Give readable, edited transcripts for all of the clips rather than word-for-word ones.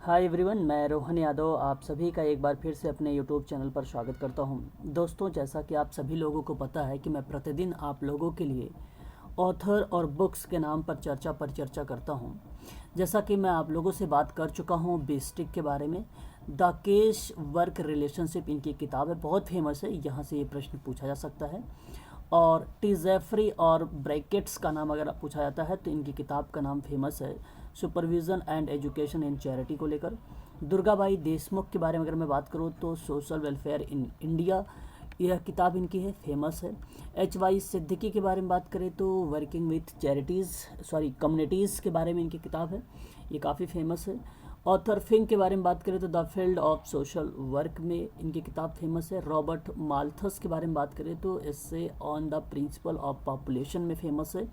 Hi everyone, मैं रोहन यादव आप सभी का एक बार फिर से अपने यूट्यूब चैनल पर स्वागत करता हूं। दोस्तों, जैसा कि आप सभी लोगों को पता है कि मैं प्रतिदिन आप लोगों के लिए ऑथर और बुक्स के नाम पर चर्चा करता हूं। जैसा कि मैं आप लोगों से बात कर चुका हूं बेस्टिक के बारे में। द केश वर्क रिलेशनशिप इनकी किताब है, बहुत फेमस है, यहाँ से ये प्रश्न पूछा जा सकता है। और टी जेफरी और ब्रैकेट्स का नाम अगर पूछा जाता है तो इनकी किताब का नाम फेमस है, supervision and education in charity को लेकर। दुर्गाबाई देशमुख के बारे में अगर मैं बात करूँ तो सोशल वेलफेयर इन इंडिया, यह किताब इनकी है, फेमस है। एच वाई सिद्दीकी के बारे में बात करें तो वर्किंग विथ कम्युनिटीज़ के बारे में इनकी किताब है, ये काफ़ी फेमस है। ऑथर फिंक के बारे में बात करें तो the field of social work में इनकी किताब फेमस है। रॉबर्ट माल्थस के बारे में बात करें तो इससे on the principle of population में फेमस है।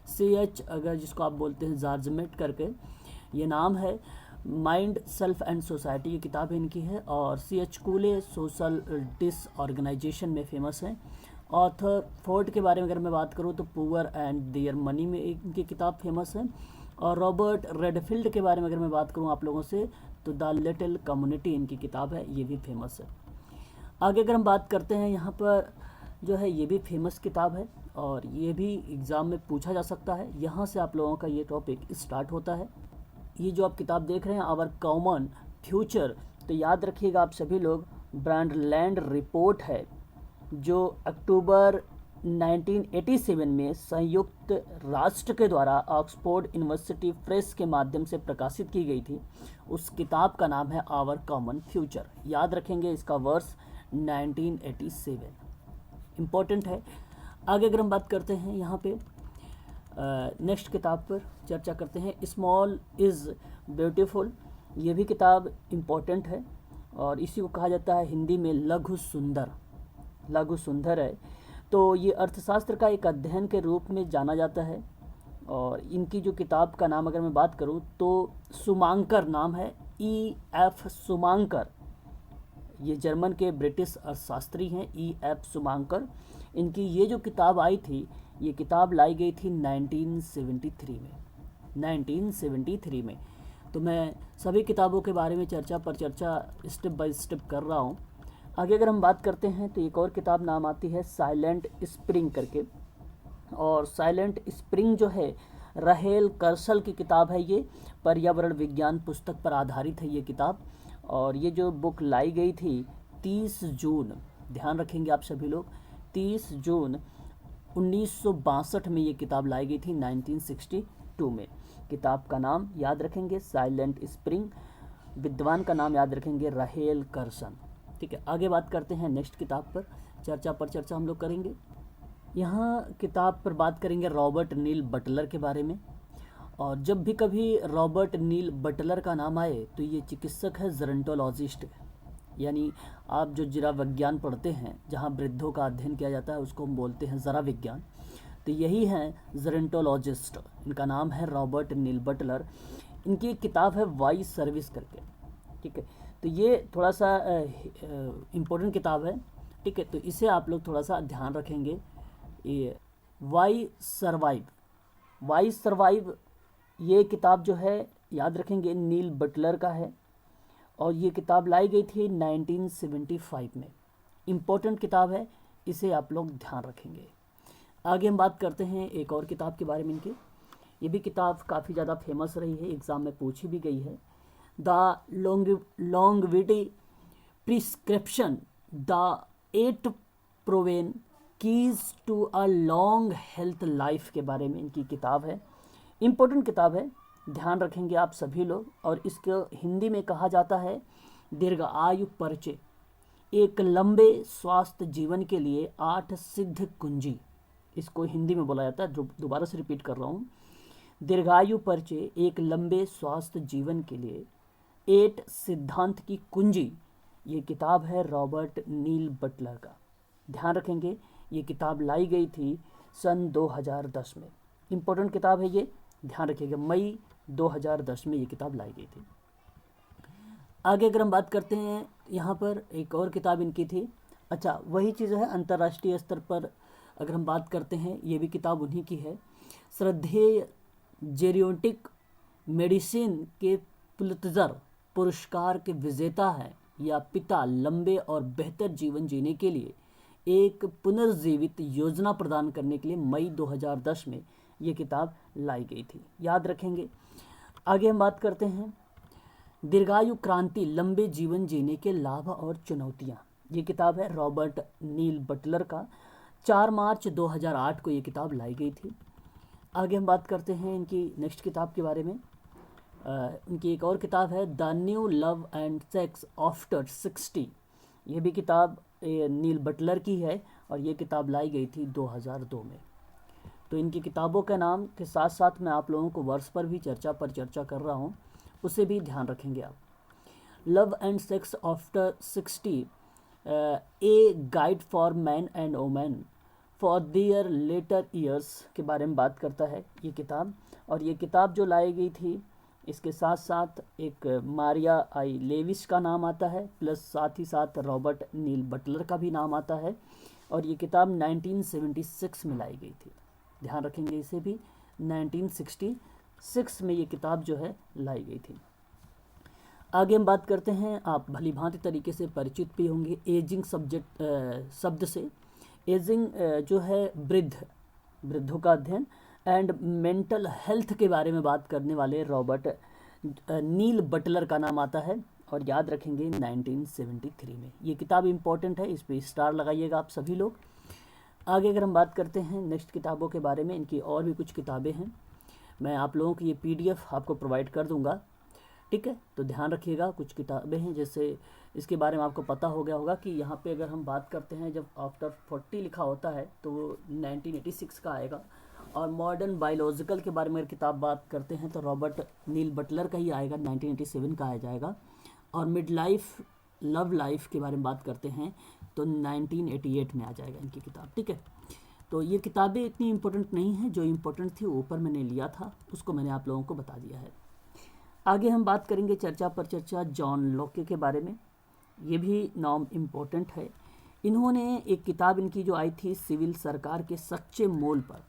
CH, अगर जिसको आप बोलते हैं जार्जमेट करके ये नाम है, माइंड सेल्फ एंड सोसाइटी की किताब इनकी है। और CH कूले सोशल डिसऑर्गेनाइजेशन में फेमस है। ऑथर फोर्ड के बारे में अगर मैं बात करूँ तो पुअर एंड देयर मनी में इनकी किताब फेमस है। और रॉबर्ट रेडफील्ड के बारे में अगर मैं बात करूँ आप लोगों से तो द लिटिल कम्युनिटी इनकी किताब है, ये भी फेमस है। आगे अगर हम बात करते हैं, यहाँ पर जो है ये भी फेमस किताब है और ये भी एग्ज़ाम में पूछा जा सकता है। यहाँ से आप लोगों का ये टॉपिक स्टार्ट होता है। ये जो आप किताब देख रहे हैं आवर कॉमन फ्यूचर, तो याद रखिएगा आप सभी लोग, ब्रांडलैंड रिपोर्ट है जो अक्टूबर 1987 में संयुक्त राष्ट्र के द्वारा ऑक्सफोर्ड यूनिवर्सिटी प्रेस के माध्यम से प्रकाशित की गई थी। उस किताब का नाम है आवर कॉमन फ्यूचर। याद रखेंगे इसका वर्ष 1987, इम्पोर्टेंट है। आगे अगर हम बात करते हैं, यहाँ पे नेक्स्ट किताब पर चर्चा करते हैं, स्मॉल इज़ ब्यूटीफुल। ये भी किताब इम्पोर्टेंट है और इसी को कहा जाता है हिंदी में लघु सुंदर है। तो ये अर्थशास्त्र का एक अध्ययन के रूप में जाना जाता है। और इनकी जो किताब का नाम अगर मैं बात करूँ तो सुमांकर नाम है, EF सुमांकर। ये जर्मन के ब्रिटिश अर्थशास्त्री हैं, EF सुमांकर। इनकी ये जो किताब आई थी, ये किताब लाई गई थी 1973 में। तो मैं सभी किताबों के बारे में चर्चा स्टेप बाय स्टेप कर रहा हूँ। आगे अगर हम बात करते हैं तो एक और किताब नाम आती है साइलेंट स्प्रिंग करके। और साइलेंट स्प्रिंग जो है राहेल कर्सल की किताब है, ये पर्यावरण विज्ञान पुस्तक पर आधारित है ये किताब। और ये जो बुक लाई गई थी 30 जून, ध्यान रखेंगे आप सभी लोग, 30 जून 1962 में ये किताब लाई गई थी, 1962 में। किताब का नाम याद रखेंगे साइलेंट स्प्रिंग, विद्वान का नाम याद रखेंगे राहेल कर्सन। ठीक है, आगे बात करते हैं नेक्स्ट किताब पर, चर्चा हम लोग करेंगे। यहाँ किताब पर बात करेंगे रॉबर्ट नील बटलर के बारे में। और जब भी कभी रॉबर्ट नील बटलर का नाम आए तो ये चिकित्सक है, जेरोंटोलॉजिस्ट, यानी आप जो जीरा विज्ञान पढ़ते हैं जहाँ वृद्धों का अध्ययन किया जाता है उसको हम बोलते हैं जरा विज्ञान, तो यही हैं जेरोंटोलॉजिस्ट। इनका नाम है रॉबर्ट नील बटलर। इनकी एक किताब है वाई सर्विस करके। ठीक है, तो ये थोड़ा सा इम्पोर्टेंट किताब है। ठीक है, तो इसे आप लोग थोड़ा सा ध्यान रखेंगे। ये वाई सर्वाइव ये किताब जो है याद रखेंगे नील बटलर का है और ये किताब लाई गई थी 1975 में। इम्पोर्टेंट किताब है, इसे आप लोग ध्यान रखेंगे। आगे हम बात करते हैं एक और किताब के बारे में इनकी। ये भी किताब काफ़ी ज़्यादा फेमस रही है, एग्ज़ाम में पूछी भी गई है। The longevity prescription, the 8 proven keys to a long health life के बारे में इनकी किताब है। इम्पोर्टेंट किताब है, ध्यान रखेंगे आप सभी लोग। और इसको हिंदी में कहा जाता है दीर्घायु परिचय, एक लंबे स्वास्थ्य जीवन के लिए 8 सिद्ध कुंजी, इसको हिंदी में बोला जाता है। दोबारा से रिपीट कर रहा हूँ, दीर्घायु परिचय, एक लंबे स्वास्थ्य जीवन के लिए 8 सिद्धांत की कुंजी। ये किताब है रॉबर्ट नील बटलर का। ध्यान रखेंगे ये किताब लाई गई थी सन 2010 में। इम्पोर्टेंट किताब है ये, ध्यान रखिएगा, मई 2010 में ये किताब लाई गई थी। आगे अगर हम बात करते हैं, यहाँ पर एक और किताब इनकी थी। अच्छा, वही चीज़ है, अंतर्राष्ट्रीय स्तर पर अगर हम बात करते हैं, ये भी किताब उन्हीं की है। श्रद्धेय जेरियोटिक मेडिसिन के पुलित्ज़र पुरस्कार के विजेता हैं या पिता लंबे और बेहतर जीवन जीने के लिए एक पुनर्जीवित योजना प्रदान करने के लिए मई 2010 में ये किताब लाई गई थी। याद रखेंगे। आगे हम बात करते हैं दीर्घायु क्रांति, लंबे जीवन जीने के लाभ और चुनौतियाँ। ये किताब है रॉबर्ट नील बटलर का। 4 मार्च 2008 को ये किताब लाई गई थी। आगे हम बात करते हैं इनकी नेक्स्ट किताब के बारे में। इनकी एक और किताब है the new love and sex after 60। ये भी किताब नील बटलर की है और ये किताब लाई गई थी 2002 में। तो इनकी किताबों के नाम के साथ साथ मैं आप लोगों को वर्ष पर भी चर्चा कर रहा हूँ, उसे भी ध्यान रखेंगे आप। Love and sex after 60, a guide for man and women for their later years के बारे में बात करता है ये किताब। और ये किताब जो लाई गई थी, इसके साथ साथ एक मारिया आई लेविस का नाम आता है, प्लस साथ ही साथ रॉबर्ट नील बटलर का भी नाम आता है। और ये किताब 1976 में लाई गई थी, ध्यान रखेंगे इसे भी। 1966 में ये किताब जो है लाई गई थी। आगे हम बात करते हैं, आप भली भांति तरीके से परिचित भी होंगे एजिंग शब्द से। एजिंग जो है वृद्धों का अध्ययन एंड मेंटल हेल्थ के बारे में बात करने वाले रॉबर्ट नील बटलर का नाम आता है। और याद रखेंगे 1973 में ये किताब इम्पोर्टेंट है, इस पे स्टार लगाइएगा आप सभी लोग। आगे अगर हम बात करते हैं नेक्स्ट किताबों के बारे में, इनकी और भी कुछ किताबें हैं, मैं आप लोगों की ये PDF आपको प्रोवाइड कर दूंगा, ठीक है। तो ध्यान रखिएगा, कुछ किताबें हैं जैसे इसके बारे में आपको पता हो गया होगा कि यहाँ पे अगर हम बात करते हैं, जब आफ्टर 40 लिखा होता है तो वो 1986 का आएगा। और मॉडर्न बायोलॉजिकल के बारे में अगर किताब बात करते हैं तो रॉबर्ट नील बटलर का ही आएगा, 1987 का आ जाएगा। और मिड लाइफ लव लाइफ के बारे में बात करते हैं तो 1988 में आ जाएगा इनकी किताब, ठीक है। तो ये किताबें इतनी इम्पोर्टेंट नहीं हैं, जो इम्पोर्टेंट थी ऊपर मैंने लिया था, उसको मैंने आप लोगों को बता दिया है। आगे हम बात करेंगे चर्चा पर चर्चा जॉन लॉके के बारे में। ये भी नाम इम्पोर्टेंट है। इन्होंने एक किताब इनकी जो आई थी सिविल सरकार के सच्चे मोल पर,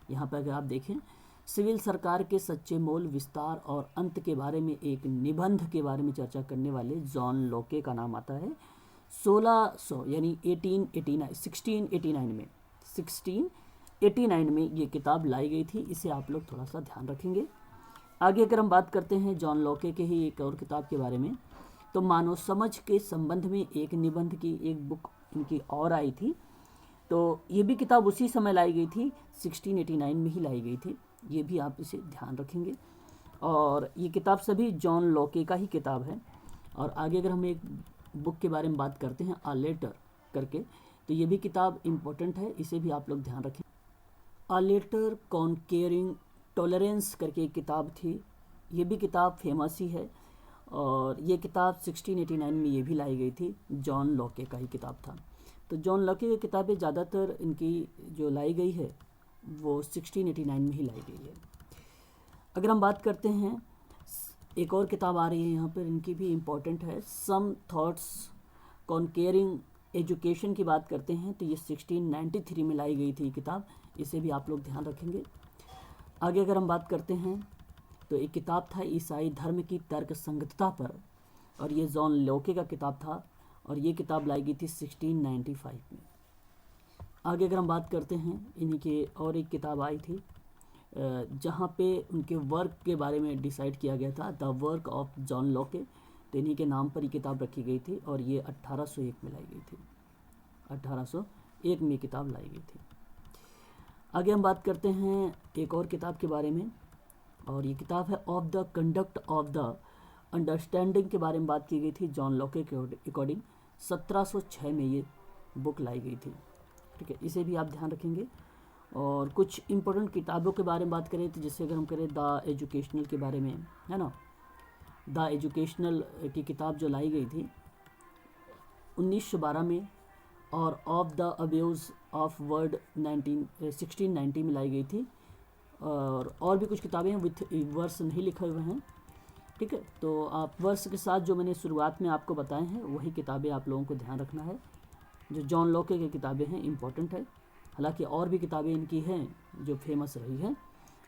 यहाँ पर अगर आप देखें सिविल सरकार के सच्चे मोल, विस्तार और अंत के बारे में एक निबंध के बारे में चर्चा करने वाले जॉन लॉके का नाम आता है। 1600 यानी 1689 में ये किताब लाई गई थी। इसे आप लोग थोड़ा सा ध्यान रखेंगे। आगे अगर हम बात करते हैं जॉन लॉके के ही एक और किताब के बारे में, तो मानव समझ के संबंध में एक निबंध की एक बुक इनकी और आई थी। तो ये भी किताब उसी समय लाई गई थी, 1689 में ही लाई गई थी। ये भी आप इसे ध्यान रखेंगे। और ये किताब सभी जॉन लॉके का ही किताब है। और आगे अगर हम एक बुक के बारे में बात करते हैं अ लेटर करके, तो ये भी किताब इम्पोर्टेंट है, इसे भी आप लोग ध्यान रखें। अ लेटर कॉन्केरिंग टॉलरेंस करके एक किताब थी, ये भी किताब फेमस ही है। और ये किताब 1689 में ये भी लाई गई थी, जॉन लॉके का ही किताब था। तो जॉन लॉके की किताबें ज़्यादातर इनकी जो लाई गई है वो 1689 में ही लाई गई है। अगर हम बात करते हैं, एक और किताब आ रही है यहाँ पर, इनकी भी इम्पोर्टेंट है, सम थॉट्स कॉन्केरिंग एजुकेशन की बात करते हैं, तो ये 1693 में लाई गई थी किताब, इसे भी आप लोग ध्यान रखेंगे। आगे अगर हम बात करते हैं तो एक किताब था ईसाई धर्म की तर्क संगतता पर, और ये जॉन लॉके का किताब था, और ये किताब लाई गई थी 1695 में। आगे अगर हम बात करते हैं, इन्हीं के और एक किताब आई थी जहाँ पे उनके वर्क के बारे में डिसाइड किया गया था, the work of John Locke, तो इन्हीं के नाम पर ये किताब रखी गई थी, और ये 1801 में लाई गई थी। 1801 में ये किताब लाई गई थी। आगे हम बात करते हैं एक और किताब के बारे में, और ये किताब है of the conduct of the understanding के बारे में बात की गई थी जॉन लॉके के अकॉर्डिंग। 1706 में ये बुक लाई गई थी, ठीक है, इसे भी आप ध्यान रखेंगे। और कुछ इम्पोर्टेंट किताबों के बारे में बात करें तो जैसे अगर हम करें द एजुकेशनल के बारे में, है ना, द एजुकेशनल की किताब जो लाई गई थी 1912 में, और of the abuse of word 1690 में लाई गई थी। और भी कुछ किताबें हैं विथ वर्स नहीं लिखे हुए हैं, ठीक है। तो आप वर्स के साथ जो मैंने शुरुआत में आपको बताए हैं वही किताबें आप लोगों को ध्यान रखना है। जो जॉन लॉके की किताबें हैं इम्पोर्टेंट है, हालांकि और भी किताबें इनकी हैं जो फेमस रही हैं,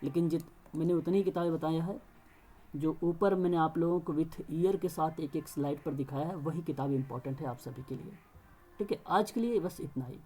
लेकिन मैंने उतनी ही किताबें बताया है जो ऊपर मैंने आप लोगों को विथ ईयर के साथ एक एक स्लाइड पर दिखाया है, वही किताब इम्पॉर्टेंट है आप सभी के लिए। ठीक है, आज के लिए बस इतना ही।